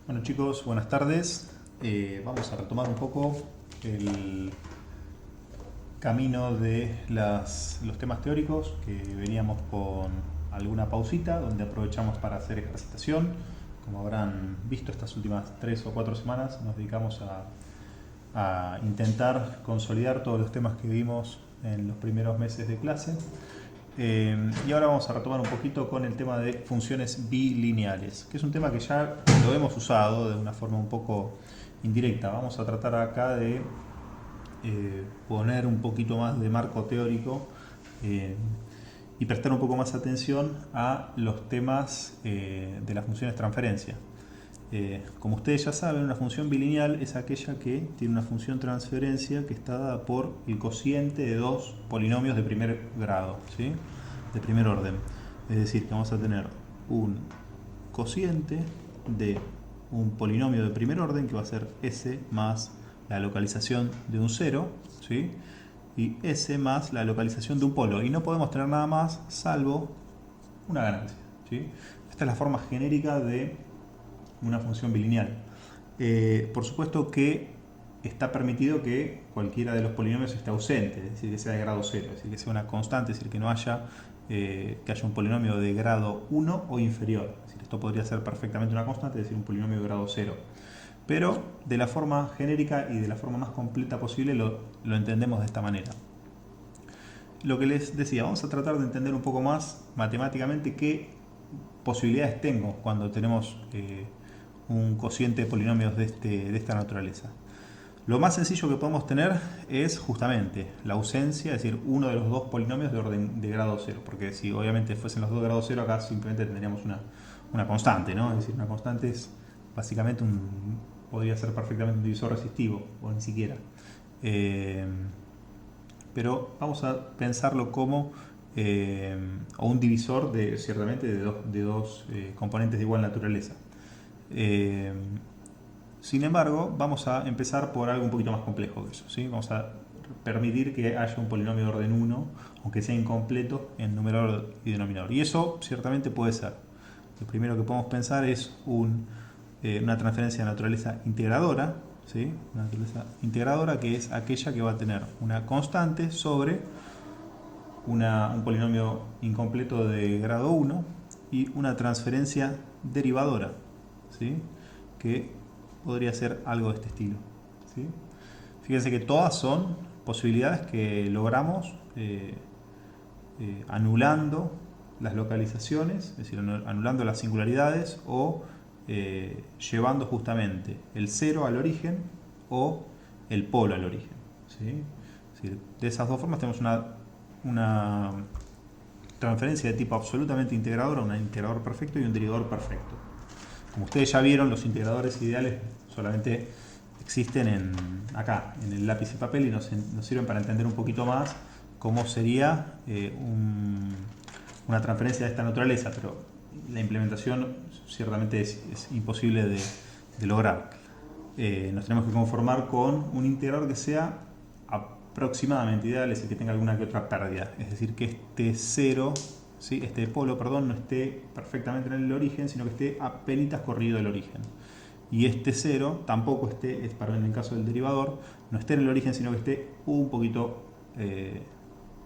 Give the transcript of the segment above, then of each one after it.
Bueno chicos, buenas tardes. Vamos a retomar un poco el camino de los temas teóricos que veníamos con alguna pausita donde aprovechamos para hacer ejercitación. Como habrán visto, estas últimas 3 o 4 semanas nos dedicamos a intentar consolidar todos los temas que vimos en los primeros meses de clase. Y ahora vamos a retomar un poquito con el tema de funciones bilineales, que es un tema que ya lo hemos usado de una forma un poco indirecta. Vamos a tratar acá de poner un poquito más de marco teórico y prestar un poco más atención a los temas de las funciones transferencia. Como ustedes ya saben, una función bilineal es aquella que tiene una función transferencia que está dada por el cociente de dos polinomios de primer grado, ¿sí? De primer orden. Es decir, que vamos a tener un cociente de un polinomio de primer orden que va a ser s más la localización de un 0, ¿sí? Y s más la localización de un polo. Y no podemos tener nada más salvo una ganancia, ¿sí? Esta es la forma genérica de una función bilineal. Por supuesto que está permitido que cualquiera de los polinomios esté ausente, es decir, que sea de grado 0, es decir, que sea una constante, es decir, que no haya, que haya un polinomio de grado 1 o inferior. Es decir, esto podría ser perfectamente una constante, es decir, un polinomio de grado 0. Pero de la forma genérica y de la forma más completa posible lo entendemos de esta manera. Lo que les decía, vamos a tratar de entender un poco más matemáticamente qué posibilidades tengo cuando tenemos un cociente de polinomios de esta naturaleza. Lo más sencillo que podemos tener es justamente la ausencia, es decir, uno de los dos polinomios de orden de grado 0, porque si obviamente fuesen los dos de grado 0, acá simplemente tendríamos una constante, ¿no? Es decir, una constante es básicamente podría ser perfectamente un divisor resistivo, o ni siquiera. Pero vamos a pensarlo como o un divisor ciertamente de dos componentes de igual naturaleza. Sin embargo, vamos a empezar por algo un poquito más complejo que eso, ¿sí? Vamos a permitir que haya un polinomio de orden 1, aunque sea incompleto en numerador y denominador. Y eso ciertamente puede ser. Lo primero que podemos pensar es una transferencia de naturaleza integradora, ¿sí? Una naturaleza integradora que es aquella que va a tener una constante sobre un polinomio incompleto de grado 1 y una transferencia derivadora, ¿sí? Que podría ser algo de este estilo, ¿sí? Fíjense que todas son posibilidades que logramos anulando las localizaciones, es decir, anulando las singularidades o llevando justamente el 0 al origen o el polo al origen, ¿sí? Es decir, de esas dos formas tenemos una transferencia de tipo absolutamente integrador, un integrador perfecto y un derivador perfecto. Como ustedes ya vieron, los integradores ideales solamente existen acá, en el lápiz y papel, y nos sirven para entender un poquito más cómo sería una transferencia de esta naturaleza, pero la implementación ciertamente es imposible de lograr. Nos tenemos que conformar con un integrador que sea aproximadamente ideal, es decir, que tenga alguna que otra pérdida, es decir, que este 0, ¿sí? Este polo, perdón, no esté perfectamente en el origen, sino que esté apenas corrido del origen. Y este 0 tampoco esté, perdón, en el caso del derivador, no esté en el origen, sino que esté un poquito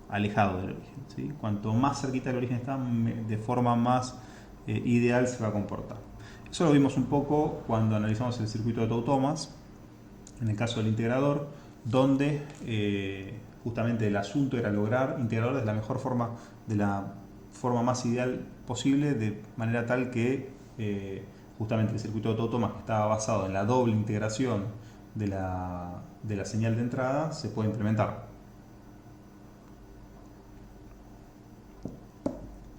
alejado del origen, ¿sí? Cuanto más cerquita del origen está, de forma más ideal se va a comportar. Eso lo vimos un poco cuando analizamos el circuito de Tau-Thomas, en el caso del integrador, donde justamente el asunto era lograr integradores de la mejor forma, de la forma más ideal posible, de manera tal que justamente el circuito de Tau-Thomas, que estaba basado en la doble integración de la señal de entrada, se puede implementar.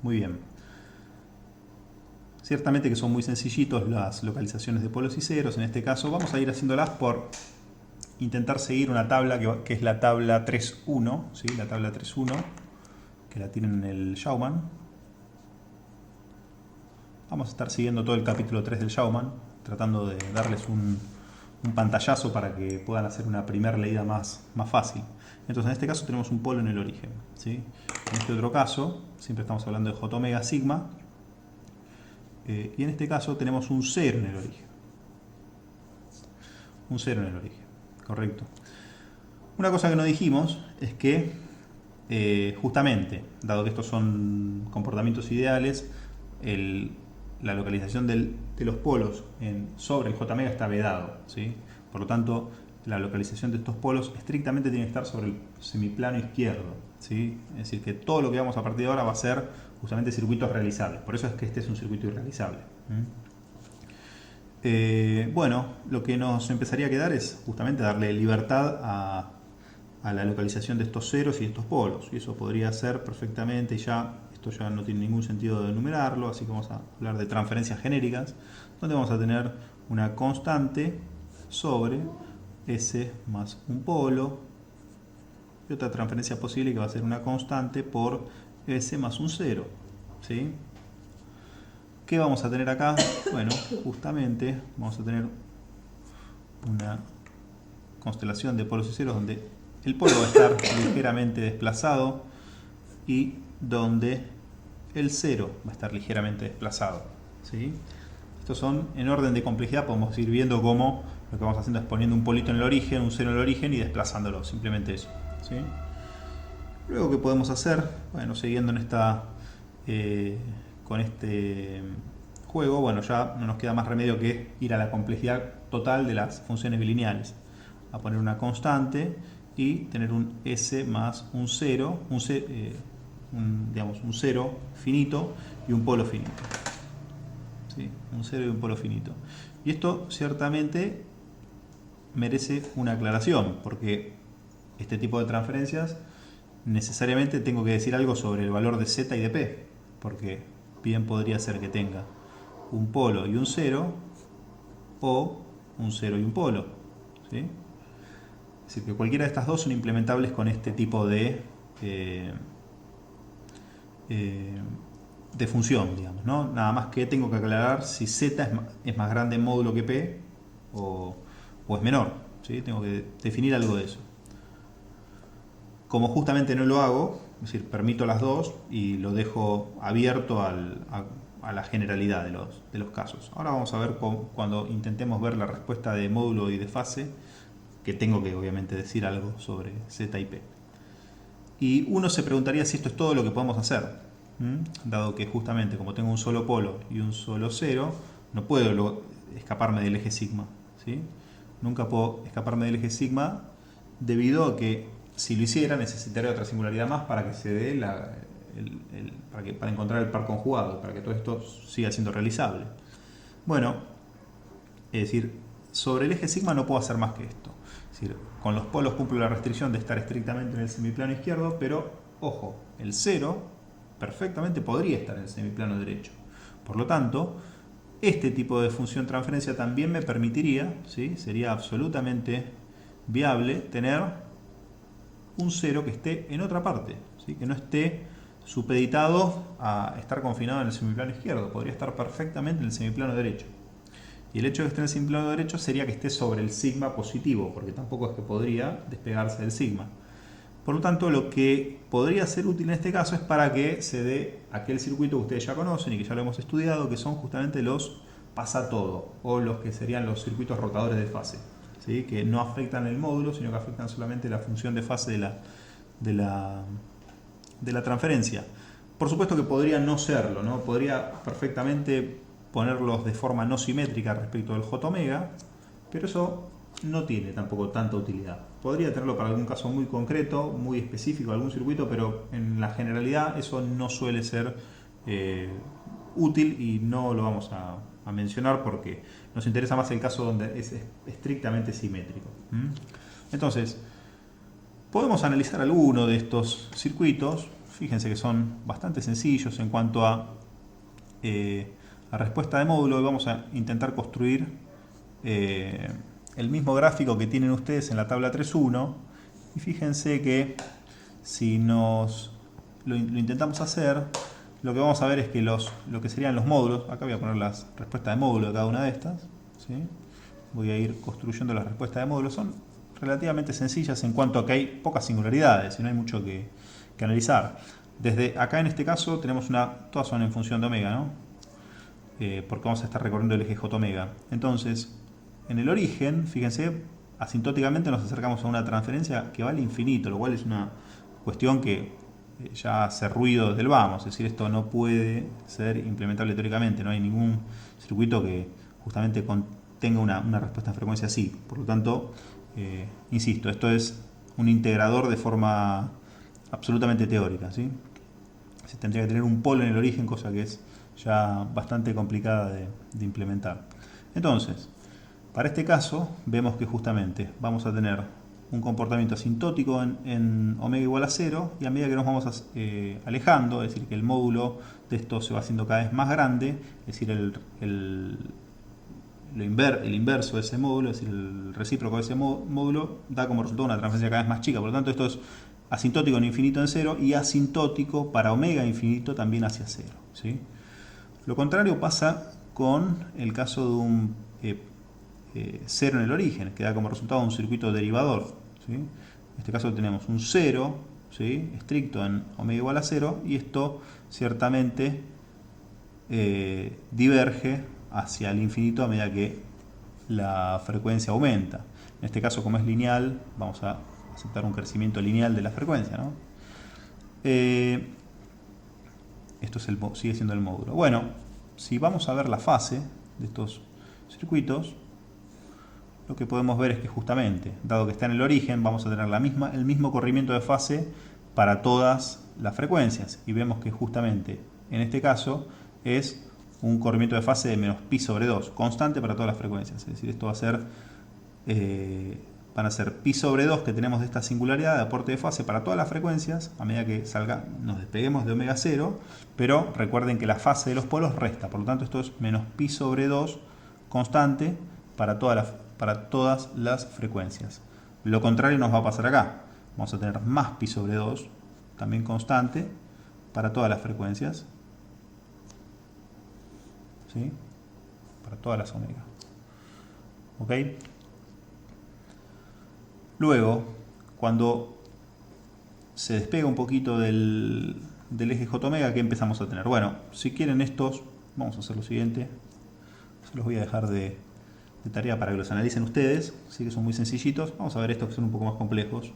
Muy bien. Ciertamente que son muy sencillitos las localizaciones de polos y ceros. En este caso vamos a ir haciéndolas por intentar seguir una tabla que es la tabla 3.1, ¿sí? La tabla 3.1, que la tienen en el Schaumann. Vamos a estar siguiendo todo el capítulo 3 del Schaumann, tratando de darles un pantallazo para que puedan hacer una primera leída más fácil. Entonces en este caso tenemos un polo en el origen, ¿sí? En este otro caso, siempre estamos hablando de J omega sigma, y en este caso tenemos un 0 en el origen. un 0 en el origen. Correcto. Una cosa que no dijimos es que justamente, dado que estos son comportamientos ideales, la localización de los polos sobre el J-mega está vedado, ¿sí? Por lo tanto, la localización de estos polos estrictamente tiene que estar sobre el semiplano izquierdo, ¿sí? Es decir, que todo lo que vamos a partir de ahora va a ser justamente circuitos realizables. Por eso es que este es un circuito irrealizable. Bueno, lo que nos empezaría a quedar es justamente darle libertad a la localización de estos ceros y estos polos. Y eso podría ser perfectamente, esto ya no tiene ningún sentido de enumerarlo, así que vamos a hablar de transferencias genéricas, donde vamos a tener una constante sobre S más un polo, y otra transferencia posible que va a ser una constante por S más un 0. ¿Sí? ¿Qué vamos a tener acá? Bueno, justamente vamos a tener una constelación de polos y ceros donde el polo va a estar ligeramente desplazado y donde el 0 va a estar ligeramente desplazado. ¿Sí? Estos son en orden de complejidad, podemos ir viendo cómo lo que vamos haciendo es poniendo un polito en el origen, un 0 en el origen y desplazándolo, simplemente eso. ¿Sí? Luego, ¿qué podemos hacer? Bueno, siguiendo en con este juego, bueno, ya no nos queda más remedio que ir a la complejidad total de las funciones bilineales. A poner una constante y tener un S más un 0, digamos, un 0 finito y un polo finito. ¿Sí? Un 0 y un polo finito. Y esto ciertamente merece una aclaración, porque este tipo de transferencias necesariamente tengo que decir algo sobre el valor de z y de p, porque bien podría ser que tenga un polo y un 0 o un 0 y un polo. ¿Sí? Es decir, que cualquiera de estas dos son implementables con este tipo de función, digamos, ¿no? Nada más que tengo que aclarar si z es más grande en módulo que p o es menor. ¿Sí? Tengo que definir algo de eso. Como justamente no lo hago, es decir, permito las dos y lo dejo abierto a la generalidad de los casos. Ahora vamos a ver cuando intentemos ver la respuesta de módulo y de fase, que tengo que obviamente decir algo sobre z y p. Y uno se preguntaría si esto es todo lo que podemos hacer, dado que justamente como tengo un solo polo y un solo cero, no puedo escaparme del eje sigma. ¿Sí? Nunca puedo escaparme del eje sigma debido a que si lo hiciera necesitaría otra singularidad más para que se dé para encontrar el par conjugado, para que todo esto siga siendo realizable. Bueno, es decir, sobre el eje sigma no puedo hacer más que esto. Es decir, con los polos cumplo la restricción de estar estrictamente en el semiplano izquierdo, pero ojo, el 0 perfectamente podría estar en el semiplano derecho. Por lo tanto, este tipo de función transferencia también me permitiría, ¿sí? Sería absolutamente viable tener un 0 que esté en otra parte, ¿sí? Que no esté supeditado a estar confinado en el semiplano izquierdo, podría estar perfectamente en el semiplano derecho. Y el hecho de que esté en el semiplano derecho sería que esté sobre el sigma positivo, porque tampoco es que podría despegarse del sigma. Por lo tanto, lo que podría ser útil en este caso es para que se dé aquel circuito que ustedes ya conocen y que ya lo hemos estudiado, que son justamente los pasatodo, o los que serían los circuitos rotadores de fase. ¿Sí? Que no afectan el módulo, sino que afectan solamente la función de fase de la transferencia. Por supuesto que podría no serlo, ¿no? Podría perfectamente ponerlos de forma no simétrica respecto del J-omega, pero eso no tiene tampoco tanta utilidad. Podría tenerlo para algún caso muy concreto, muy específico, algún circuito, pero en la generalidad eso no suele ser útil y no lo vamos a mencionar porque nos interesa más el caso donde es estrictamente simétrico. Entonces, podemos analizar alguno de estos circuitos. Fíjense que son bastante sencillos en cuanto a respuesta de módulo. Y vamos a intentar construir el mismo gráfico que tienen ustedes en la tabla 3.1. Y fíjense que si lo intentamos hacer, lo que vamos a ver es que lo que serían los módulos, acá voy a poner las respuestas de módulo de cada una de estas, ¿sí? Voy a ir construyendo las respuestas de módulo, son relativamente sencillas en cuanto a que hay pocas singularidades y no hay mucho que analizar. Desde acá en este caso tenemos todas son en función de omega, ¿no? Porque vamos a estar recorriendo el eje J omega. Entonces, en el origen, fíjense, asintóticamente nos acercamos a una transferencia que vale infinito, lo cual es una cuestión que ya hace ruido desde el vamos, es decir, esto no puede ser implementable teóricamente, no hay ningún circuito que justamente tenga una respuesta en frecuencia así. Por lo tanto, insisto, esto es un integrador de forma absolutamente teórica, ¿sí? Se tendría que tener un polo en el origen, cosa que es ya bastante complicada de implementar. Entonces, para este caso, vemos que justamente vamos a tener un comportamiento asintótico en omega igual a 0, y a medida que nos vamos alejando, es decir, que el módulo de esto se va haciendo cada vez más grande, es decir, el inverso de ese módulo, es decir, el recíproco de ese módulo, da como resultado una transferencia cada vez más chica. Por lo tanto, esto es asintótico en infinito en 0 y asintótico para omega infinito también hacia 0. ¿Sí? Lo contrario pasa con el caso de un 0 en el origen, que da como resultado un circuito derivador. ¿Sí? En este caso tenemos un 0, ¿sí? Estricto en omega igual a 0, y esto ciertamente diverge hacia el infinito a medida que la frecuencia aumenta. En este caso, como es lineal, vamos a aceptar un crecimiento lineal de la frecuencia, ¿no? Esto sigue siendo el módulo. Bueno, si vamos a ver la fase de estos circuitos, lo que podemos ver es que justamente, dado que está en el origen, vamos a tener el mismo corrimiento de fase para todas las frecuencias. Y vemos que justamente en este caso es un corrimiento de fase de menos pi sobre 2, constante para todas las frecuencias. Es decir, esto va a ser, van a ser pi sobre 2 que tenemos de esta singularidad de aporte de fase para todas las frecuencias, a medida que nos despeguemos de omega 0, pero recuerden que la fase de los polos resta, por lo tanto esto es menos pi sobre 2 constante para todas las frecuencias. Lo contrario nos va a pasar acá. Vamos a tener más pi sobre 2, también constante, para todas las frecuencias. ¿Sí? Para todas las omega. ¿Ok? Luego, cuando se despega un poquito del eje J omega, ¿qué empezamos a tener? Bueno, si quieren estos, vamos a hacer lo siguiente. Se los voy a dejar de tarea para que los analicen ustedes. Sí que son muy sencillitos. Vamos a ver estos que son un poco más complejos,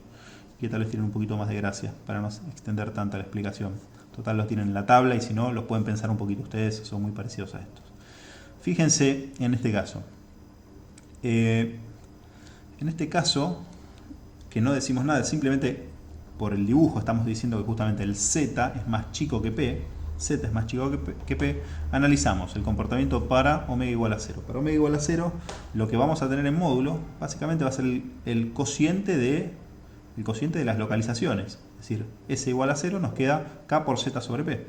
que tal vez tienen un poquito más de gracia, para no extender tanta la explicación. Total, los tienen en la tabla, y si no, los pueden pensar un poquito ustedes, son muy parecidos a estos. Fíjense en este caso. En este caso, que no decimos nada, simplemente por el dibujo estamos diciendo que justamente el z es más chico que p, z es más chico que p, analizamos el comportamiento para omega igual a 0. Para omega igual a 0, lo que vamos a tener en módulo, básicamente va a ser el cociente de las localizaciones. Es decir, s igual a 0 nos queda k por z sobre p.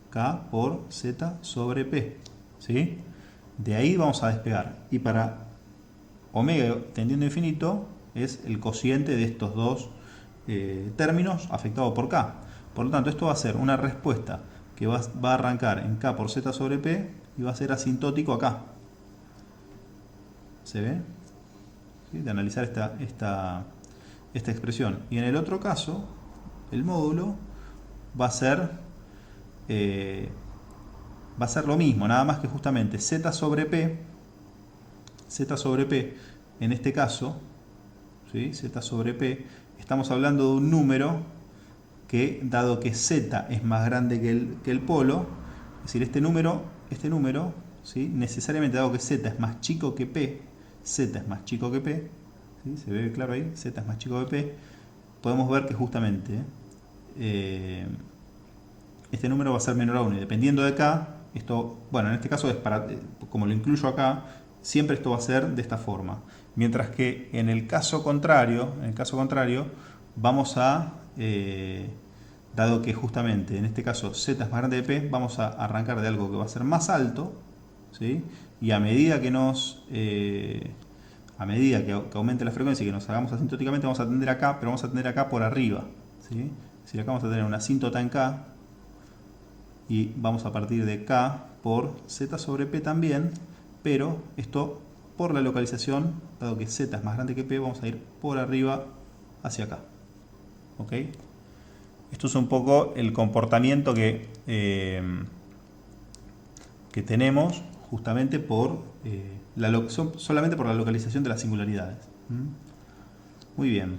K por z sobre p. ¿Sí? De ahí vamos a despegar. Y para omega tendiendo a infinito es el cociente de estos dos términos afectado por k. Por lo tanto, esto va a ser una respuesta que va a arrancar en k por z sobre p y va a ser asintótico a k. ¿Se ve? ¿Sí? De analizar esta expresión. Y en el otro caso, el módulo va a ser lo mismo, nada más que justamente z sobre p, en este caso, ¿sí? Z sobre p, estamos hablando de un número que, dado que z es más grande que el polo, es decir, este número, ¿sí? Necesariamente, dado que z es más chico que p, ¿sí? Se ve claro ahí, z es más chico que p, podemos ver que justamente este número va a ser menor a 1, y dependiendo de k, esto, bueno, en este caso es como lo incluyo acá, siempre esto va a ser de esta forma. Mientras que en el caso contrario, vamos a, dado que justamente en este caso z es más grande que p, vamos a arrancar de algo que va a ser más alto, ¿sí? Y a medida que aumente la frecuencia y que nos hagamos asintóticamente, vamos a tender acá, pero vamos a tender acá por arriba, ¿sí? Es decir, acá vamos a tener una asíntota en k, y vamos a partir de k por z sobre p también, pero esto por la localización, dado que z es más grande que p, vamos a ir por arriba hacia acá. ¿Ok? Esto es un poco el comportamiento que tenemos justamente por solamente por la localización de las singularidades. Muy bien.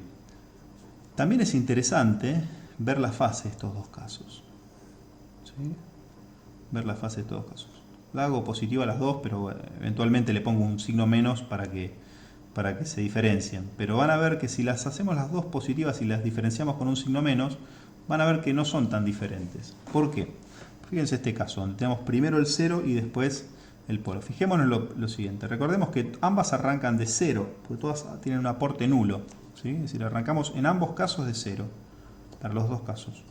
También es interesante ver la fase de estos dos casos. ¿Sí? Ver la fase de estos dos casos. La hago positiva a las dos, pero eventualmente le pongo un signo menos para que se diferencien. Pero van a ver que si las hacemos las dos positivas y las diferenciamos con un signo menos, van a ver que no son tan diferentes. ¿Por qué? Fíjense este caso, donde tenemos primero el 0 y después el polo. Fijémonos lo siguiente. Recordemos que ambas arrancan de 0, porque todas tienen un aporte nulo. ¿Sí? Es decir, arrancamos en ambos casos de 0, para los dos casos.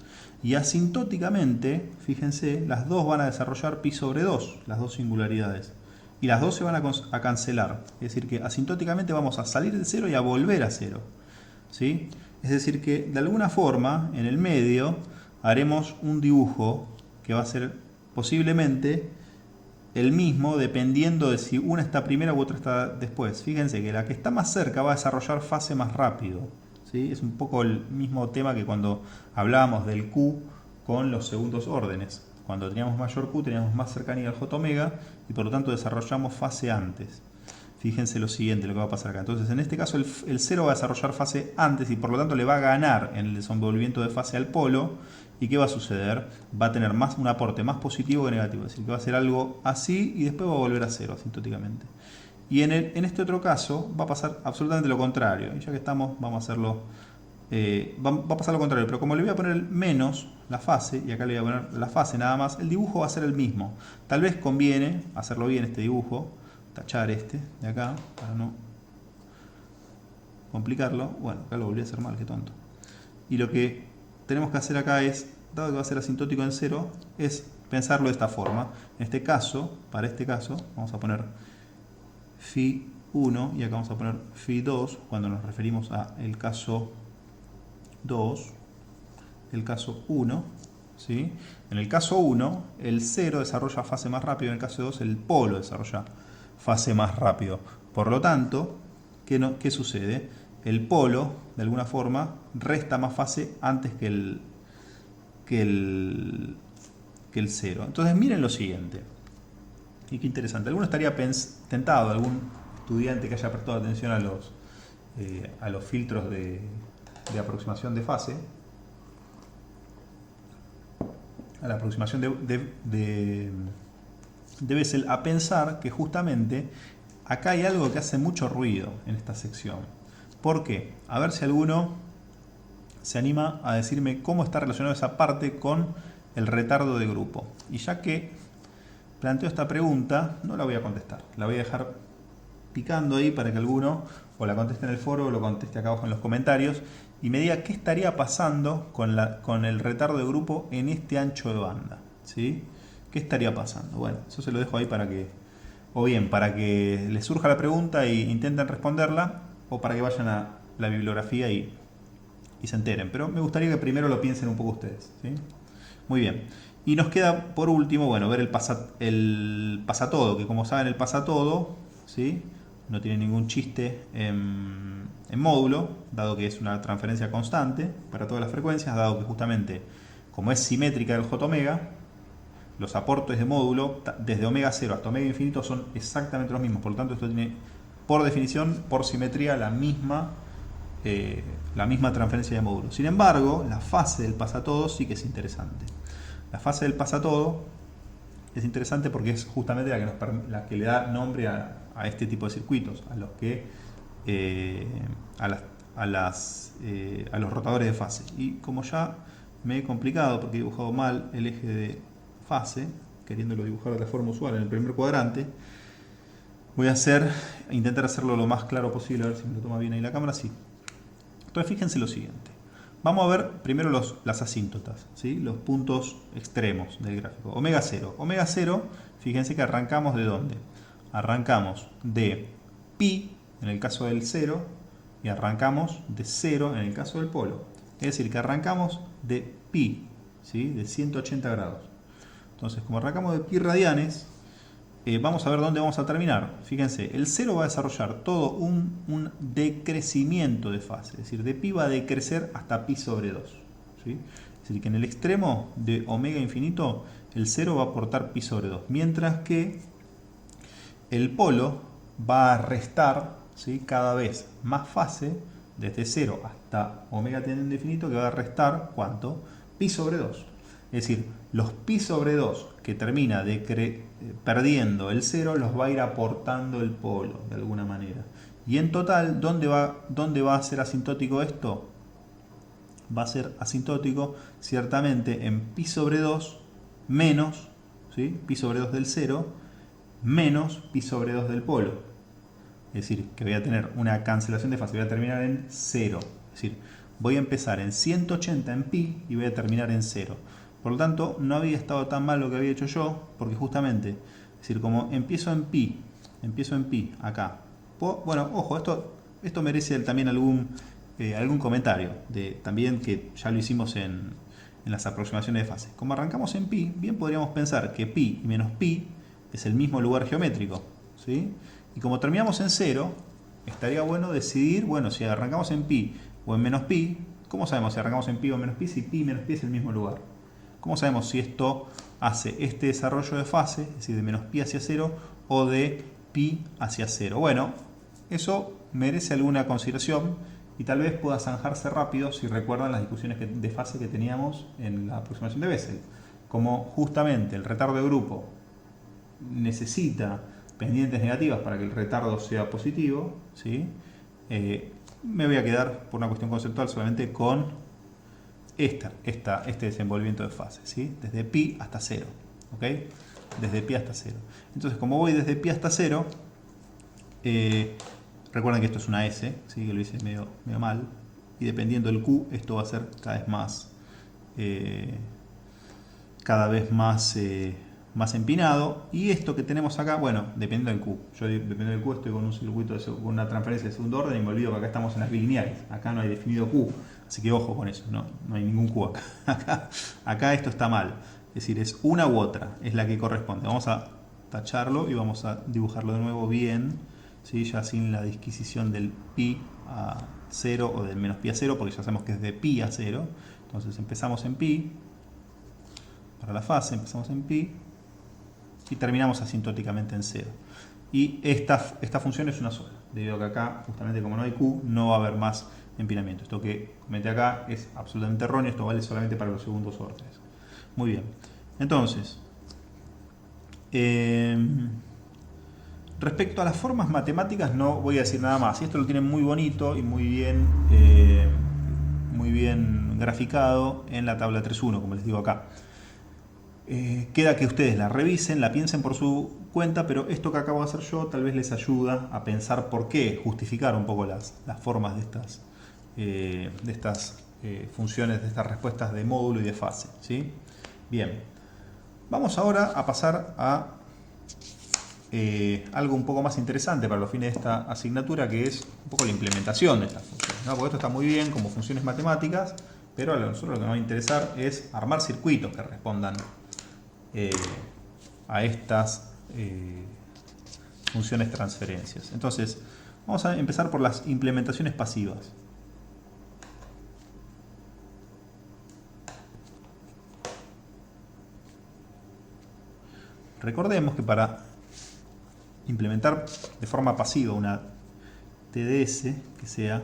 Y asintóticamente, fíjense, las dos van a desarrollar pi sobre 2, las dos singularidades. Y las dos se van a cancelar. Es decir, que asintóticamente vamos a salir de 0 y a volver a 0. ¿Sí? Es decir, que de alguna forma, en el medio, haremos un dibujo que va a ser posiblemente el mismo dependiendo de si una está primero u otra está después. Fíjense que la que está más cerca va a desarrollar fase más rápido. ¿Sí? Es un poco el mismo tema que cuando hablábamos del Q con los segundos órdenes. Cuando teníamos mayor Q teníamos más cercanía al J omega y por lo tanto desarrollamos fase antes. Fíjense lo siguiente, lo que va a pasar acá. Entonces en este caso el 0 va a desarrollar fase antes y por lo tanto le va a ganar en el desenvolvimiento de fase al polo. ¿Y qué va a suceder? Va a tener un aporte más positivo que negativo. Es decir, que va a ser algo así y después va a volver a 0 asintóticamente. Y en este otro caso va a pasar absolutamente lo contrario. Y ya que estamos, vamos a hacerlo. Va a pasar lo contrario, pero como le voy a poner el menos, la fase, y acá le voy a poner la fase nada más, el dibujo va a ser el mismo. Tal vez conviene hacerlo bien este dibujo, tachar este de acá, para no complicarlo. Bueno, acá lo volví a hacer mal, qué tonto. Y lo que tenemos que hacer acá es, dado que va a ser asintótico en 0, es pensarlo de esta forma. En este caso, para este caso, vamos a poner phi 1 y acá vamos a poner phi 2 cuando nos referimos a el caso 2, el caso 1. ¿Sí? En el caso 1, el 0 desarrolla fase más rápido, en el caso 2 el polo desarrolla fase más rápido. Por lo tanto, ¿qué sucede? El polo, de alguna forma, resta más fase antes que el 0. Entonces miren lo siguiente. Y qué interesante. Alguno estaría tentado, algún estudiante que haya prestado atención a los filtros de aproximación de fase, a la aproximación de Bessel, a pensar que justamente acá hay algo que hace mucho ruido en esta sección. ¿Por qué? A ver si alguno se anima a decirme cómo está relacionada esa parte con el retardo de grupo. Y ya que planteo esta pregunta, no la voy a contestar. La voy a dejar picando ahí para que alguno o la conteste en el foro o lo conteste acá abajo en los comentarios y me diga qué estaría pasando con el retardo de grupo en este ancho de banda. ¿Sí? ¿Qué estaría pasando? Bueno, eso se lo dejo ahí para que, o bien para que les surja la pregunta e intenten responderla, o para que vayan a la bibliografía y se enteren. Pero me gustaría que primero lo piensen un poco ustedes. ¿Sí? Muy bien. Y nos queda por último, bueno, ver el pasatodo, que como saben el pasatodo, ¿sí? No tiene ningún chiste en módulo, dado que es una transferencia constante para todas las frecuencias, dado que justamente como es simétrica del J omega, los aportes de módulo desde omega 0 hasta omega infinito son exactamente los mismos. Por lo tanto, esto tiene por definición, por simetría, la misma transferencia de módulo. Sin embargo, la fase del pasatodo sí que es interesante. La fase del pasatodo es interesante porque es justamente la que le da nombre a este tipo de circuitos, a los que a los rotadores de fase. Y como ya me he complicado porque he dibujado mal el eje de fase, queriéndolo dibujar de la forma usual en el primer cuadrante, voy a intentar hacerlo lo más claro posible, a ver si me lo toma bien ahí la cámara. Sí. Entonces fíjense lo siguiente. Vamos a ver primero las asíntotas, ¿sí? Los puntos extremos del gráfico. Omega 0. Omega 0, fíjense que arrancamos ¿de dónde? Arrancamos de pi en el caso del 0 y arrancamos de 0 en el caso del polo. Es decir, que arrancamos de pi, ¿sí? De 180 grados. Entonces, como arrancamos de pi radianes, vamos a ver dónde vamos a terminar. Fíjense, el 0 va a desarrollar todo un decrecimiento de fase. Es decir, de pi va a decrecer hasta pi sobre 2. ¿Sí? Es decir, que en el extremo de omega infinito, el 0 va a aportar pi sobre 2. Mientras que el polo va a restar, ¿sí?, cada vez más fase, desde 0 hasta omega teniendo infinito, que va a restar, ¿cuánto? Pi sobre 2. Es decir, los pi sobre 2 que termina perdiendo el 0 los va a ir aportando el polo, de alguna manera. Y en total, ¿dónde va a ser asintótico esto? Va a ser asintótico ciertamente en pi sobre 2 menos, ¿sí?, pi sobre 2 del 0 menos pi sobre 2 del polo. Es decir, que voy a tener una cancelación de fase, voy a terminar en 0. Es decir, voy a empezar en 180 en pi y voy a terminar en 0. Por lo tanto, no había estado tan mal lo que había hecho yo, porque justamente, es decir, como empiezo en pi acá. Bueno, ojo, esto merece también algún comentario, también que ya lo hicimos en las aproximaciones de fase. Como arrancamos en pi, bien podríamos pensar que pi y menos pi es el mismo lugar geométrico, ¿sí? Y como terminamos en 0, estaría bueno decidir, bueno, si arrancamos en pi o en menos pi. ¿Cómo sabemos si arrancamos en pi o en menos pi si pi y menos pi es el mismo lugar? ¿Cómo sabemos si esto hace este desarrollo de fase, es decir, de menos pi hacia 0 o de pi hacia 0? Bueno, eso merece alguna consideración y tal vez pueda zanjarse rápido si recuerdan las discusiones de fase que teníamos en la aproximación de Bessel. Como justamente el retardo de grupo necesita pendientes negativas para que el retardo sea positivo, ¿sí? Me voy a quedar por una cuestión conceptual solamente con este desenvolvimiento de fase, ¿sí?, desde pi hasta 0, ¿ok? Desde pi hasta 0. Entonces, como voy desde pi hasta 0, recuerden que esto es una S, ¿sí?, que lo hice medio mal, y dependiendo del Q, esto va a ser cada vez más empinado. Y esto que tenemos acá, bueno, dependiendo del Q. Yo dependiendo del Q estoy con un circuito con una transferencia de segundo orden y me olvido que acá estamos en las bilineales. Acá no hay definido Q, así que ojo con eso, no hay ningún Q acá. Acá esto está mal. Es decir, es una u otra, es la que corresponde. Vamos a tacharlo y vamos a dibujarlo de nuevo bien, ¿sí?, ya sin la disquisición del pi a 0 o del menos pi a 0, porque ya sabemos que es de pi a 0. Entonces empezamos en pi, para la fase empezamos en pi y terminamos asintóticamente en 0. Y esta función es una sola, debido a que acá, justamente como no hay Q, no va a haber más empinamiento. Esto que comenté acá es absolutamente erróneo, esto vale solamente para los segundos órdenes. Muy bien, entonces, respecto a las formas matemáticas no voy a decir nada más. Y esto lo tienen muy bonito y muy bien graficado en la tabla 3.1, como les digo acá. Queda que ustedes la revisen, la piensen por su cuenta, pero esto que acabo de hacer yo tal vez les ayuda a pensar por qué, justificar un poco las formas de estas funciones, de estas respuestas de módulo y de fase, ¿sí? Bien, vamos ahora a pasar a algo un poco más interesante para los fines de esta asignatura, que es un poco la implementación de estas funciones, ¿no? Porque esto está muy bien como funciones matemáticas, pero a nosotros lo que nos va a interesar es armar circuitos que respondan a estas funciones transferencias. Entonces, vamos a empezar por las implementaciones pasivas. Recordemos que para implementar de forma pasiva una TDS que sea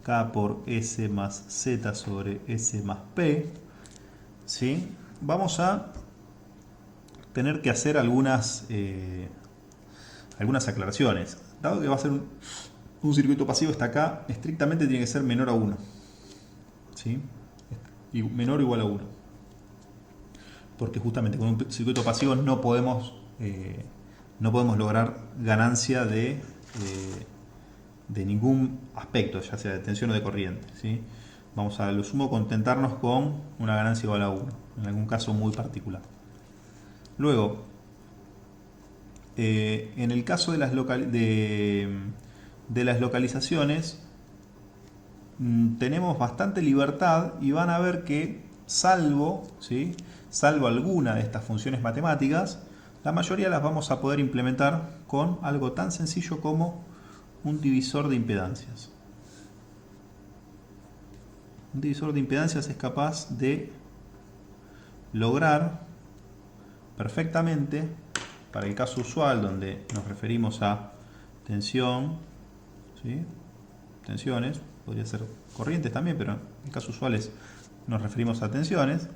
K por S más Z sobre S más P, ¿sí?, vamos a tener que hacer algunas aclaraciones. Dado que va a ser un circuito pasivo, hasta acá estrictamente tiene que ser menor a 1, ¿sí?, y menor o igual a 1, porque justamente con un circuito pasivo no podemos lograr ganancia de ningún aspecto, ya sea de tensión o de corriente, ¿sí? Vamos a lo sumo contentarnos con una ganancia igual a 1, en algún caso muy particular. Luego, en el caso de las localizaciones, tenemos bastante libertad y van a ver que salvo alguna de estas funciones matemáticas, la mayoría las vamos a poder implementar con algo tan sencillo como un divisor de impedancias. Un divisor de impedancias es capaz de lograr perfectamente para el caso usual donde nos referimos a tensión, ¿sí? Tensiones, podría ser corrientes también, pero en el caso usual nos referimos a tensiones.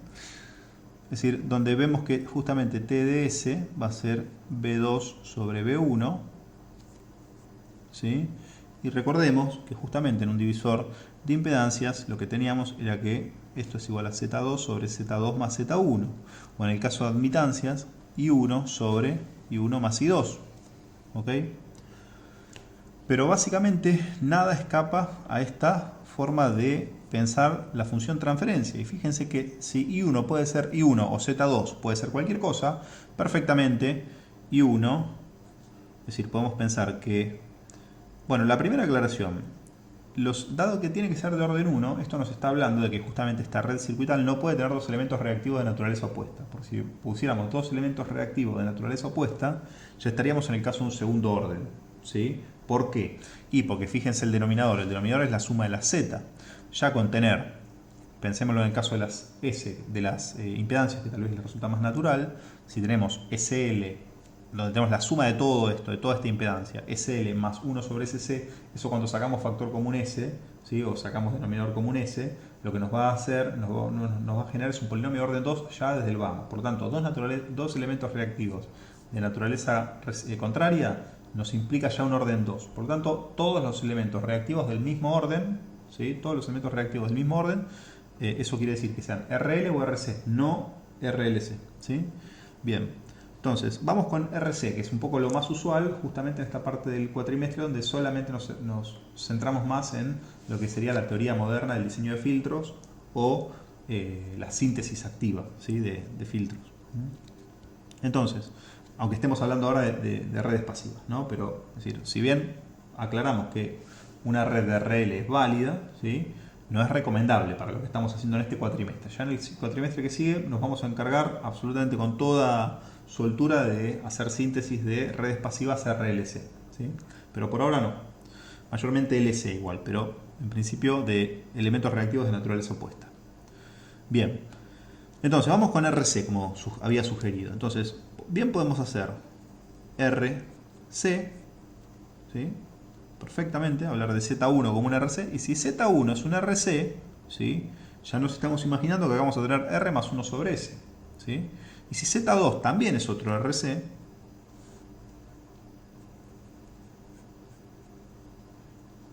Es decir, donde vemos que justamente TDS va a ser B2 sobre B1, ¿sí? Y recordemos que justamente en un divisor de impedancias lo que teníamos era que esto es igual a Z2 sobre Z2 más Z1. O en el caso de admitancias, I1 sobre I1 más I2. ¿Ok? Pero básicamente nada escapa a esta forma de pensar la función transferencia. Y fíjense que si I1 puede ser I1 o Z2 puede ser cualquier cosa, perfectamente I1, es decir, podemos pensar que, bueno, la primera aclaración, dado que tiene que ser de orden 1, esto nos está hablando de que justamente esta red circuital no puede tener dos elementos reactivos de naturaleza opuesta. Porque si pusiéramos dos elementos reactivos de naturaleza opuesta, ya estaríamos en el caso de un segundo orden, ¿sí? ¿Por qué? Y porque fíjense el denominador es la suma de las z. Ya con tener, pensémoslo en el caso de las S, de las impedancias, que tal vez les resulta más natural, si tenemos SL, donde tenemos la suma de todo esto, de toda esta impedancia, SL más 1 sobre SC, eso cuando sacamos factor común S, ¿sí? O sacamos denominador común S, lo que nos va a hacer, nos va a generar es un polinomio de orden 2 ya desde el vamos. Por lo tanto, dos elementos reactivos de naturaleza contraria nos implica ya un orden 2. Por lo tanto, todos los elementos reactivos del mismo orden, ¿sí? Todos los elementos reactivos del mismo orden, eso quiere decir que sean RL o RC, no RLC, ¿sí? Bien, entonces vamos con RC, que es un poco lo más usual, justamente en esta parte del cuatrimestre, donde solamente nos centramos más en lo que sería la teoría moderna del diseño de filtros o la síntesis activa, ¿sí? de filtros. Entonces, aunque estemos hablando ahora de redes pasivas, ¿no? Pero, es decir, si bien aclaramos que una red de RL es válida, ¿sí? No es recomendable para lo que estamos haciendo en este cuatrimestre. Ya en el cuatrimestre que sigue nos vamos a encargar absolutamente con toda soltura de hacer síntesis de redes pasivas RLC, ¿sí? Pero por ahora no. Mayormente LC igual, pero en principio de elementos reactivos de naturaleza opuesta. Bien. Entonces, vamos con RC, como había sugerido. Entonces, bien podemos hacer RC, ¿sí? Perfectamente, hablar de Z1 como un RC. Y si Z1 es un RC, ¿sí? Ya nos estamos imaginando que vamos a tener R más 1 sobre S, ¿sí? Y si Z2 también es otro RC,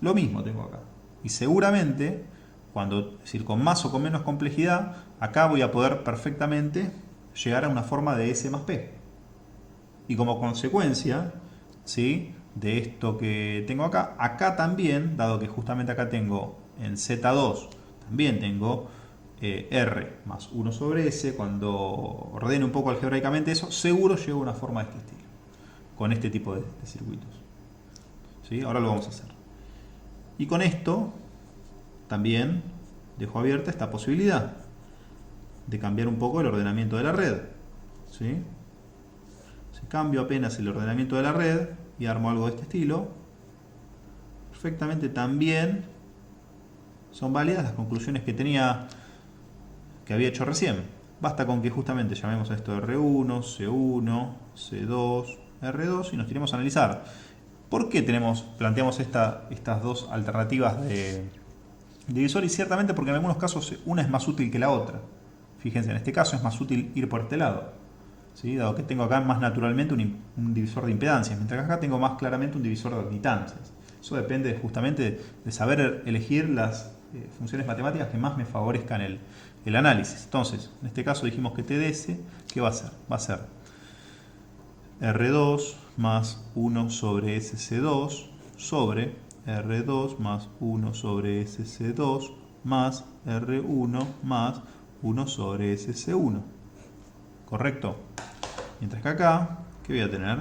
lo mismo tengo acá. Y seguramente, es decir, con más o con menos complejidad, acá voy a poder perfectamente llegar a una forma de S más P. Y como consecuencia, ¿sí? De esto que tengo acá también, dado que justamente acá tengo en Z2, también tengo R más 1 sobre S, cuando ordeno un poco algebraicamente eso, seguro llego a una forma de este estilo, con este tipo de circuitos. ¿Sí? Ahora lo vamos a hacer. Y con esto también dejo abierta esta posibilidad de cambiar un poco el ordenamiento de la red. ¿Sí? Si cambio apenas el ordenamiento de la red y armo algo de este estilo, perfectamente también son válidas las conclusiones que había hecho recién. Basta con que justamente llamemos a esto R1, C1, C2, R2 y nos tiremos a analizar. ¿Por qué planteamos estas dos alternativas de divisor? Y ciertamente porque en algunos casos una es más útil que la otra. Fíjense, en este caso es más útil ir por este lado, ¿sí? Dado que tengo acá más naturalmente un divisor de impedancias, mientras que acá tengo más claramente un divisor de admitancias. Eso depende justamente de saber elegir las funciones matemáticas que más me favorezcan el análisis. Entonces, en este caso dijimos que TDS, ¿qué va a ser? Va a ser R2 más 1 sobre SC2 sobre R2 más 1 sobre SC2 más R1 más 1 sobre SC1. ¿Correcto? Mientras que acá, ¿qué voy a tener?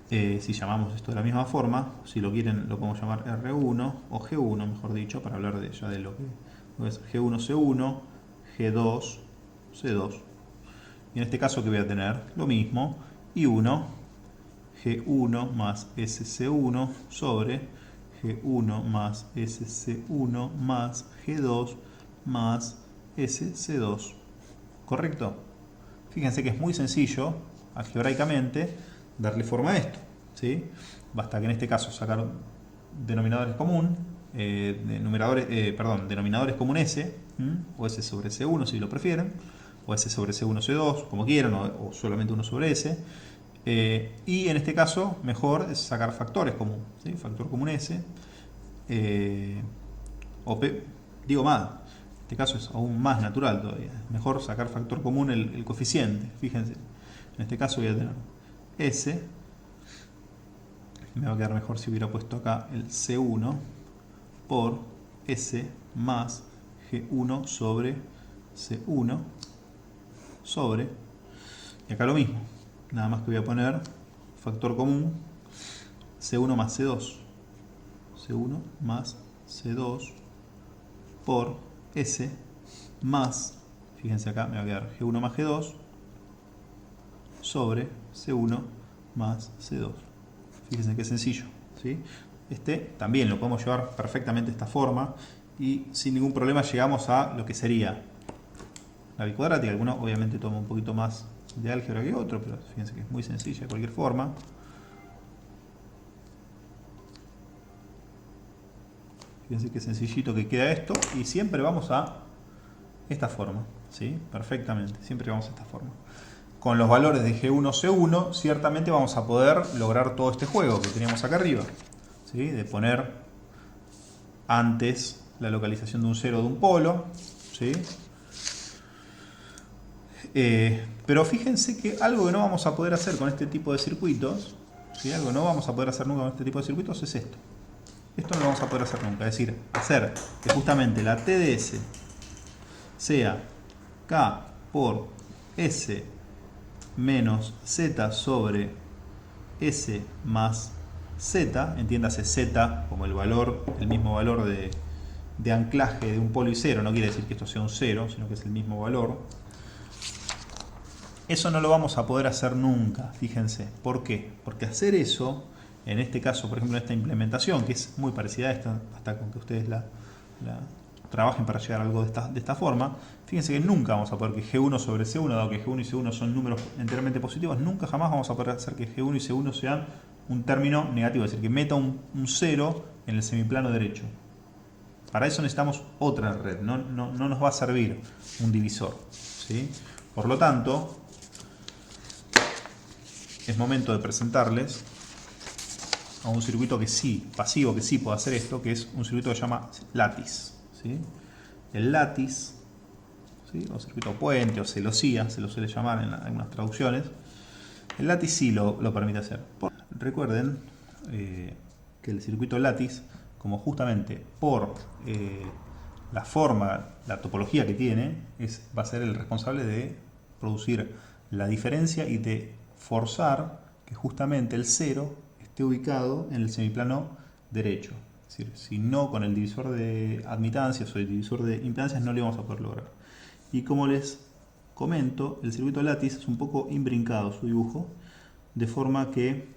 Si llamamos esto de la misma forma, si lo quieren lo podemos llamar R1 o G1, mejor dicho, para hablar ya de lo que es G1, C1, G2, C2. Y en este caso, ¿qué voy a tener? Lo mismo, I1, G1 más SC1 sobre G1 más SC1 más G2 más SC2. ¿Correcto? fíjense que es muy sencillo, algebraicamente, darle forma a esto, ¿sí? Basta que en este caso sacar denominadores denominadores común S, o S sobre C1 si lo prefieren, o S sobre C1 C2, como quieran, o solamente 1 sobre S. Y en este caso, mejor es sacar factores común, ¿sí? Factor común S. Digo más, en este caso es aún más natural todavía. Es mejor sacar factor común el coeficiente. Fíjense, en este caso voy a tener S. Me va a quedar mejor si hubiera puesto acá el C1 por S más G1 sobre C1 sobre, y acá lo mismo, nada más que voy a poner factor común C1 más C2, C1 más C2 por S más, fíjense acá me va a quedar G1 más G2 sobre C1 más C2. Fíjense qué sencillo, ¿sí? Este también lo podemos llevar perfectamente de esta forma y sin ningún problema llegamos a lo que sería la bicuadrática. Alguno obviamente toma un poquito más de álgebra que otro, pero fíjense que es muy sencilla de cualquier forma. Fíjense qué sencillito que queda esto y siempre vamos a esta forma, ¿sí? Perfectamente, siempre vamos a esta forma. Con los valores de G1, C1, ciertamente vamos a poder lograr todo este juego que teníamos acá arriba, ¿sí? De poner antes la localización de un cero de un polo, ¿sí? Pero fíjense que algo que no vamos a poder hacer con este tipo de circuitos, ¿sí? Algo que no vamos a poder hacer nunca con este tipo de circuitos es esto. Esto no lo vamos a poder hacer nunca, es decir, hacer que justamente la TDS sea K por S menos Z sobre S más Z, entiéndase Z como el valor, el mismo valor de anclaje de un polo y cero, no quiere decir que esto sea un cero, sino que es el mismo valor. Eso no lo vamos a poder hacer nunca, fíjense. ¿Por qué? Porque hacer eso, en este caso, por ejemplo, en esta implementación, que es muy parecida a esta, hasta con que ustedes la trabajen para llegar a algo de esta forma, fíjense que nunca vamos a poder que G1 sobre C1, dado que G1 y C1 son números enteramente positivos, nunca jamás vamos a poder hacer que G1 y C1 sean un término negativo, es decir, que meta un 0 en el semiplano derecho. Para eso necesitamos otra red, no nos va a servir un divisor, ¿sí? Por lo tanto, es momento de presentarles a un circuito que sí, pasivo, que sí puede hacer esto, que es un circuito que se llama látiz, ¿sí? El látiz, ¿sí? O circuito puente o celosía, se lo suele llamar en algunas traducciones. El látiz sí lo permite hacer. Recuerden que el circuito látiz, como justamente por la forma, la topología que tiene, va a ser el responsable de producir la diferencia y de forzar que justamente el 0 esté ubicado en el semiplano derecho. Es decir, si no, con el divisor de admitancias o el divisor de impedancias no lo vamos a poder lograr. Y como les comento, el circuito látiz es un poco imbrincado su dibujo, de forma que,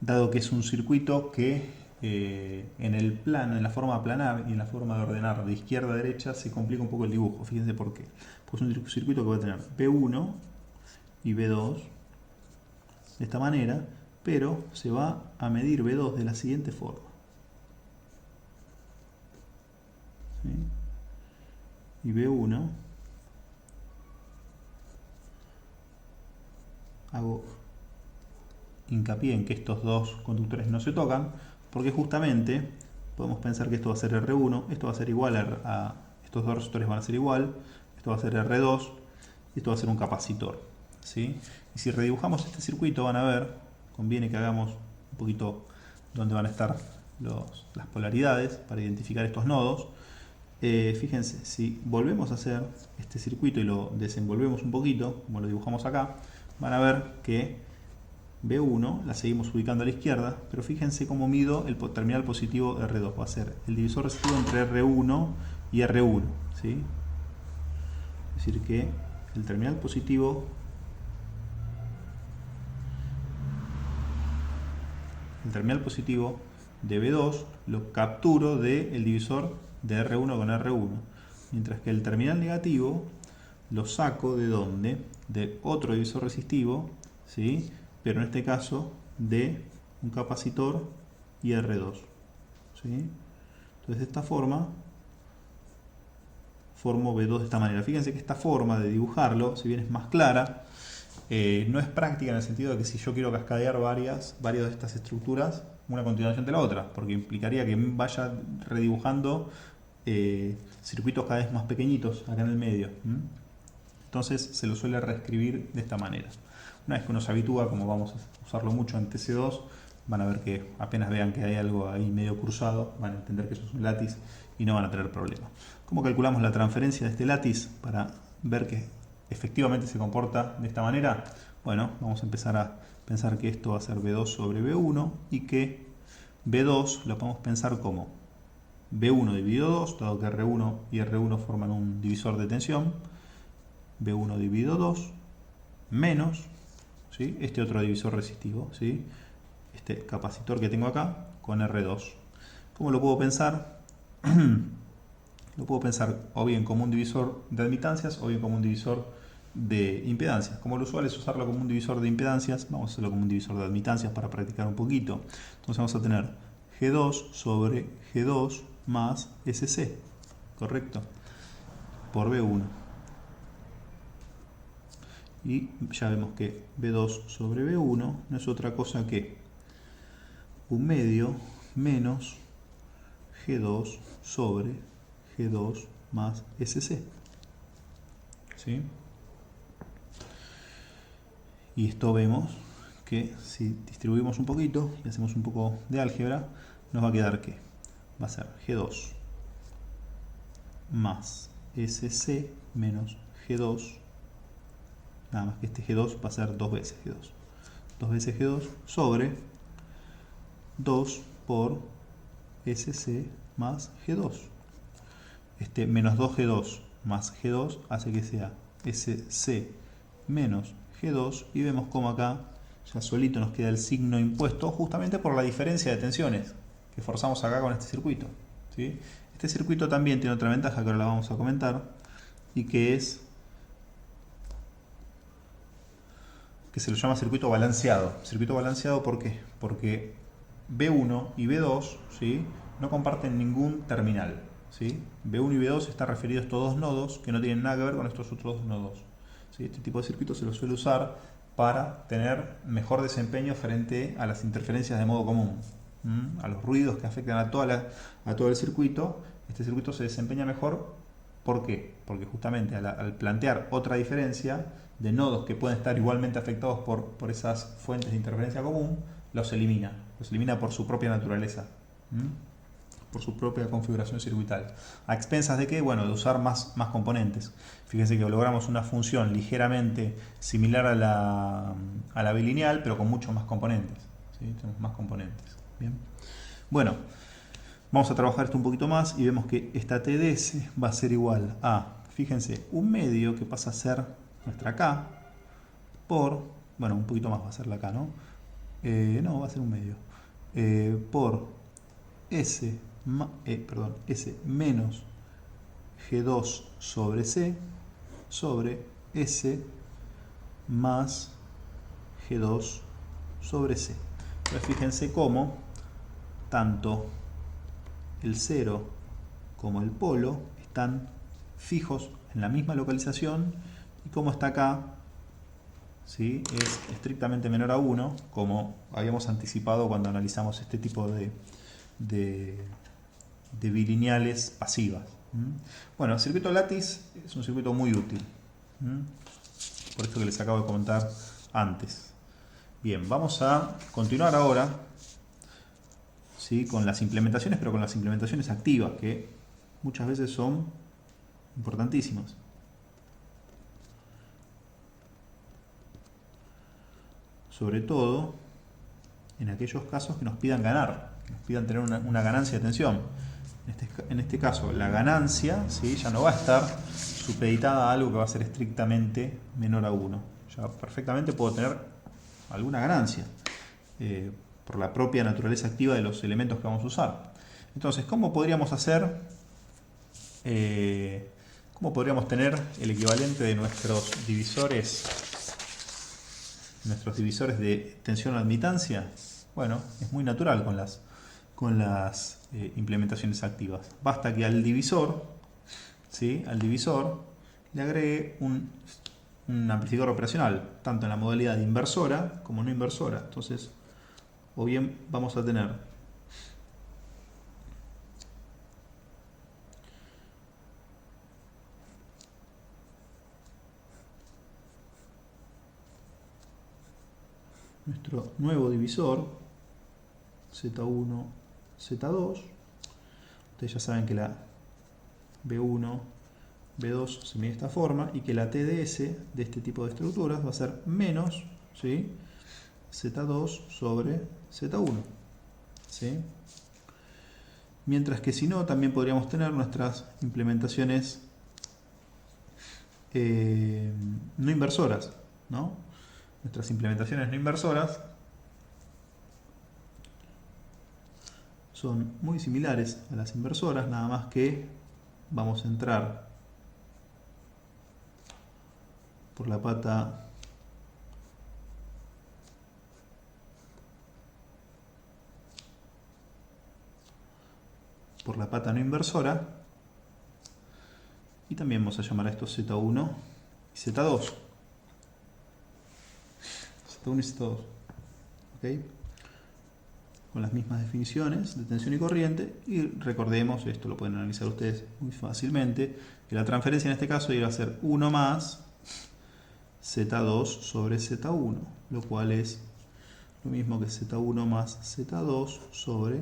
dado que es un circuito que en el plano, en la forma planar y en la forma de ordenar de izquierda a derecha, se complica un poco el dibujo. Fíjense por qué. Pues es un circuito que va a tener B1 y B2 de esta manera, pero se va a medir B2 de la siguiente forma. ¿Sí? Y B1, hago hincapié en que estos dos conductores no se tocan, porque justamente podemos pensar que esto va a ser R1, esto va a ser igual a estos dos resistores van a ser igual, esto va a ser R2 y esto va a ser un capacitor, ¿sí? Y si redibujamos este circuito van a ver, conviene que hagamos un poquito dónde van a estar las polaridades para identificar estos nodos. Fíjense, si volvemos a hacer este circuito y lo desenvolvemos un poquito, como lo dibujamos acá, van a ver que B1 la seguimos ubicando a la izquierda, pero fíjense cómo mido el terminal positivo R2. Va a ser el divisor residuo entre R1 y R1, ¿sí? Es decir que el terminal positivo de B2 lo capturo del divisor de R1 con R1, mientras que el terminal negativo lo saco ¿de dónde? De otro divisor resistivo, ¿sí? Pero en este caso de un capacitor y R2, ¿sí? Entonces de esta forma formo B2 de esta manera. Fíjense que esta forma de dibujarlo, si bien es más clara, no es práctica en el sentido de que si yo quiero cascadear varias de estas estructuras, una a continuación de la otra, porque implicaría que vaya redibujando circuitos cada vez más pequeñitos acá en el medio. Entonces se lo suele reescribir de esta manera. Una vez que uno se habitúa, como vamos a usarlo mucho en TC2, van a ver que apenas vean que hay algo ahí medio cruzado, van a entender que eso es un látiz y no van a tener problemas. ¿Cómo calculamos la transferencia de este látiz para ver que efectivamente se comporta de esta manera? Bueno, vamos a empezar a pensar que esto va a ser B2 sobre B1 y que B2 lo podemos pensar como B1 dividido 2, dado que R1 y R1 forman un divisor de tensión, B1 dividido 2 menos, ¿sí?, este otro divisor resistivo, ¿sí?, este capacitor que tengo acá con R2. ¿Cómo lo puedo pensar? Lo puedo pensar o bien como un divisor de admitancias o bien como un divisor de impedancias. Como lo usual es usarlo como un divisor de impedancias, vamos a hacerlo como un divisor de admitancias para practicar un poquito. Entonces vamos a tener G2 sobre G2 más SC, ¿correcto? Por B1. Y ya vemos que B2 sobre B1 no es otra cosa que un medio menos G2 sobre G2 más SC. ¿Sí? Y esto vemos que si distribuimos un poquito y hacemos un poco de álgebra, nos va a quedar que va a ser G2 más SC menos G2, nada más que este G2 va a ser 2 veces G2. 2 veces G2 sobre 2 por SC más G2. Este menos 2G2 más G2 hace que sea SC menos G2 y vemos como acá ya solito nos queda el signo impuesto justamente por la diferencia de tensiones que forzamos acá con este circuito, ¿sí? Este circuito también tiene otra ventaja que ahora la vamos a comentar y que es que se lo llama circuito balanceado. Circuito balanceado, ¿por qué? Porque B1 y B2, ¿sí?, no comparten ningún terminal, ¿sí? B1 y B2 están referidos a estos dos nodos que no tienen nada que ver con estos otros dos nodos, ¿sí? Este tipo de circuito se lo suele usar para tener mejor desempeño frente a las interferencias de modo común, a los ruidos que afectan a todo el circuito. Este circuito se desempeña mejor. ¿Por qué? Porque justamente al plantear otra diferencia de nodos que pueden estar igualmente afectados por esas fuentes de interferencia común, los elimina por su propia naturaleza, por su propia configuración circuital. ¿A expensas de qué? Bueno, de usar más componentes. Fíjense que logramos una función ligeramente similar a la bilineal, pero con muchos más componentes, ¿sí? Tenemos más componentes. Bien. Bueno, vamos a trabajar esto un poquito más y vemos que esta TDS va a ser igual a, fíjense, un medio que pasa a ser nuestra K por, bueno, un poquito más va a ser la K, ¿no? No, va a ser un medio. Por S menos G2 sobre C sobre S más G2 sobre C. Entonces fíjense cómo tanto el 0 como el polo están fijos en la misma localización y como está acá, ¿sí?, es estrictamente menor a 1, como habíamos anticipado cuando analizamos este tipo de bilineales pasivas. Bueno, el circuito látiz es un circuito muy útil, por esto que les acabo de comentar antes. Bien, vamos a continuar ahora, ¿sí?, con las implementaciones, pero con las implementaciones activas, que muchas veces son importantísimas. Sobre todo en aquellos casos que nos pidan ganar, que nos pidan tener una ganancia de tensión. En este caso, la ganancia, ¿sí?, ya no va a estar supeditada a algo que va a ser estrictamente menor a 1. Ya perfectamente puedo tener alguna ganancia por la propia naturaleza activa de los elementos que vamos a usar. Entonces, ¿cómo podríamos hacer ¿Cómo podríamos tener el equivalente de nuestros divisores de tensión-admitancia? Bueno, es muy natural con las implementaciones activas. Basta que al divisor, ¿sí? Al divisor le agregue un amplificador operacional, tanto en la modalidad inversora como no inversora. Entonces, o bien vamos a tener nuestro nuevo divisor Z1, Z2. Ustedes ya saben que la B1, B2 se mide de esta forma y que la TDS de este tipo de estructuras va a ser menos, ¿sí?, Z2 sobre Z1, ¿sí? Mientras que si no, también podríamos tener nuestras implementaciones no inversoras, ¿no? Nuestras implementaciones no inversoras son muy similares a las inversoras, nada más que vamos a entrar por la pata no inversora, y también vamos a llamar a esto Z1 y Z2. Z1 y Z2. ¿Ok? Con las mismas definiciones de tensión y corriente, y recordemos, esto lo pueden analizar ustedes muy fácilmente, que la transferencia en este caso iba a ser 1 más Z2 sobre Z1, lo cual es lo mismo que Z1 más Z2 sobre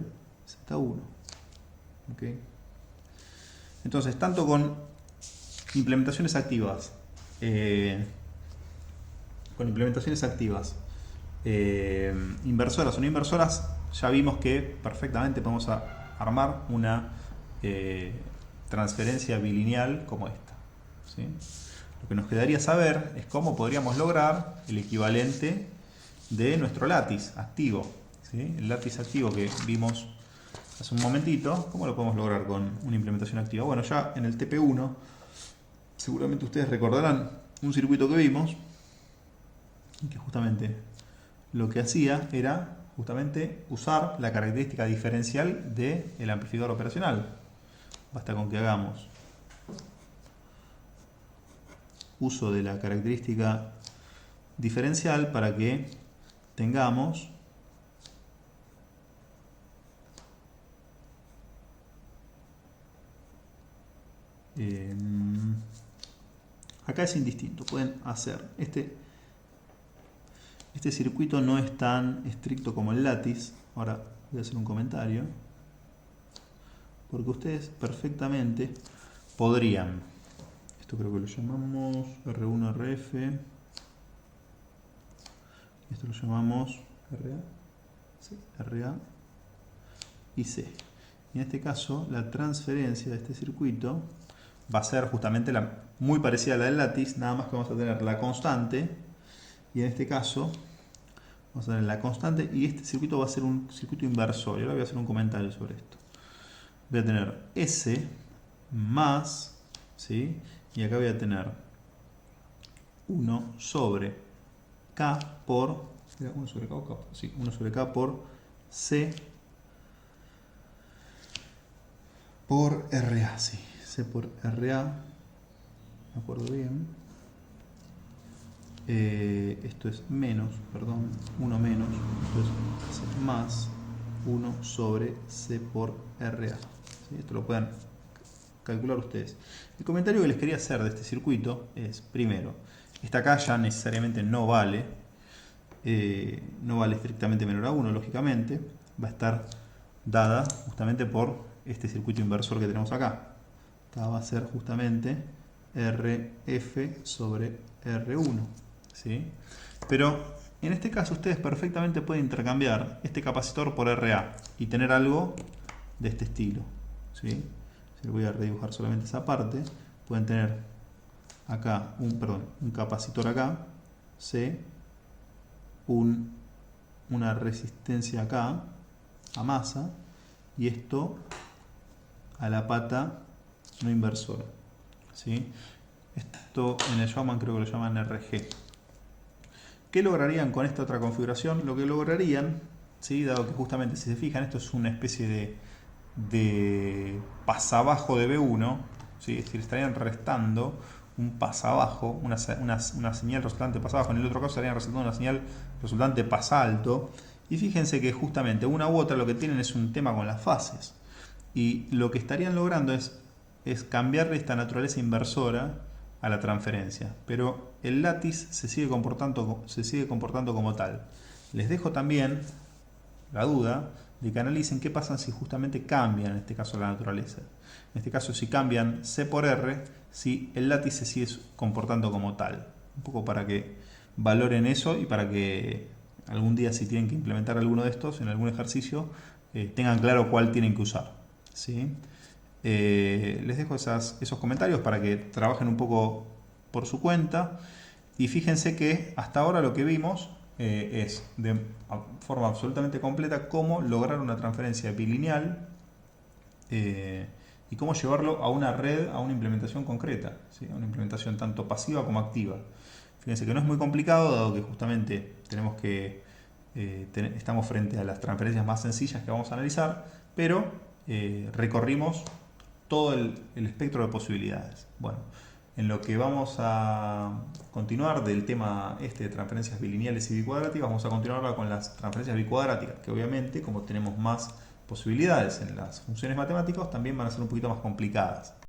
Z1. ¿Okay? Entonces, tanto con implementaciones activas, inversoras o no inversoras, ya vimos que perfectamente podemos armar una transferencia bilineal como esta, ¿sí? Lo que nos quedaría saber es cómo podríamos lograr el equivalente de nuestro látiz activo, ¿sí? El látiz activo que vimos hace un momentito, ¿cómo lo podemos lograr con una implementación activa? Bueno, ya en el TP1 seguramente ustedes recordarán un circuito que vimos y que justamente lo que hacía era justamente usar la característica diferencial del amplificador operacional. Basta con que hagamos uso de la característica diferencial para que tengamos acá es indistinto, pueden hacer este circuito no es tan estricto como el látiz. Ahora voy a hacer un comentario, porque ustedes perfectamente podrían, esto creo que lo llamamos R1, RF, esto lo llamamos RA, sí, RA y C. Y en este caso la transferencia de este circuito va a ser justamente muy parecida a la del látiz, nada más que vamos a tener la constante, y en este caso vamos a tener la constante, y este circuito va a ser un circuito inversor. Y ahora voy a hacer un comentario sobre esto. Voy a tener S más, ¿sí?, y acá voy a tener 1 sobre K por 1 sobre K o K, sí, 1 sobre K por C por RA, sí, C por RA, me acuerdo bien. Esto es menos, perdón, 1 menos, esto es C más 1 sobre C por RA. ¿Sí? Esto lo pueden calcular ustedes. El comentario que les quería hacer de este circuito es, primero, esta acá ya necesariamente no vale estrictamente menor a 1, lógicamente, va a estar dada justamente por este circuito inversor que tenemos acá. Esta va a ser justamente RF sobre R1, ¿sí? Pero en este caso ustedes perfectamente pueden intercambiar este capacitor por RA y tener algo de este estilo, ¿sí? Si voy a redibujar solamente esa parte, pueden tener acá un capacitor acá, C, una resistencia acá a masa, y esto a la pata no inversora, ¿sí? Esto en el Showman creo que lo llaman RG. ¿Qué lograrían con esta otra configuración? Lo que lograrían, ¿sí? Dado que justamente, si se fijan, esto es una especie de pasabajo de B1, ¿sí? Es decir, estarían restando un pasabajo, una señal resultante pasabajo. En el otro caso estarían restando una señal resultante pasalto. Y fíjense que justamente una u otra lo que tienen es un tema con las fases. Y lo que estarían logrando es cambiarle esta naturaleza inversora a la transferencia. Pero el látiz se sigue comportando como tal. Les dejo también la duda de que analicen qué pasa si justamente cambian, en este caso, la naturaleza. En este caso, si cambian C por R, si el látiz se sigue comportando como tal. Un poco para que valoren eso y para que algún día, si tienen que implementar alguno de estos en algún ejercicio, tengan claro cuál tienen que usar. ¿Sí? Les dejo esos comentarios para que trabajen un poco por su cuenta. Y fíjense que hasta ahora lo que vimos es de forma absolutamente completa cómo lograr una transferencia bilineal y cómo llevarlo a una red, a una implementación concreta, ¿sí? A una implementación tanto pasiva como activa. Fíjense que no es muy complicado, dado que justamente estamos frente a las transferencias más sencillas que vamos a analizar, pero recorrimos todo el espectro de posibilidades. Bueno, en lo que vamos a continuar del tema de transferencias bilineales y bicuadráticas, vamos a continuar ahora con las transferencias bicuadráticas, que obviamente, como tenemos más posibilidades en las funciones matemáticas, también van a ser un poquito más complicadas.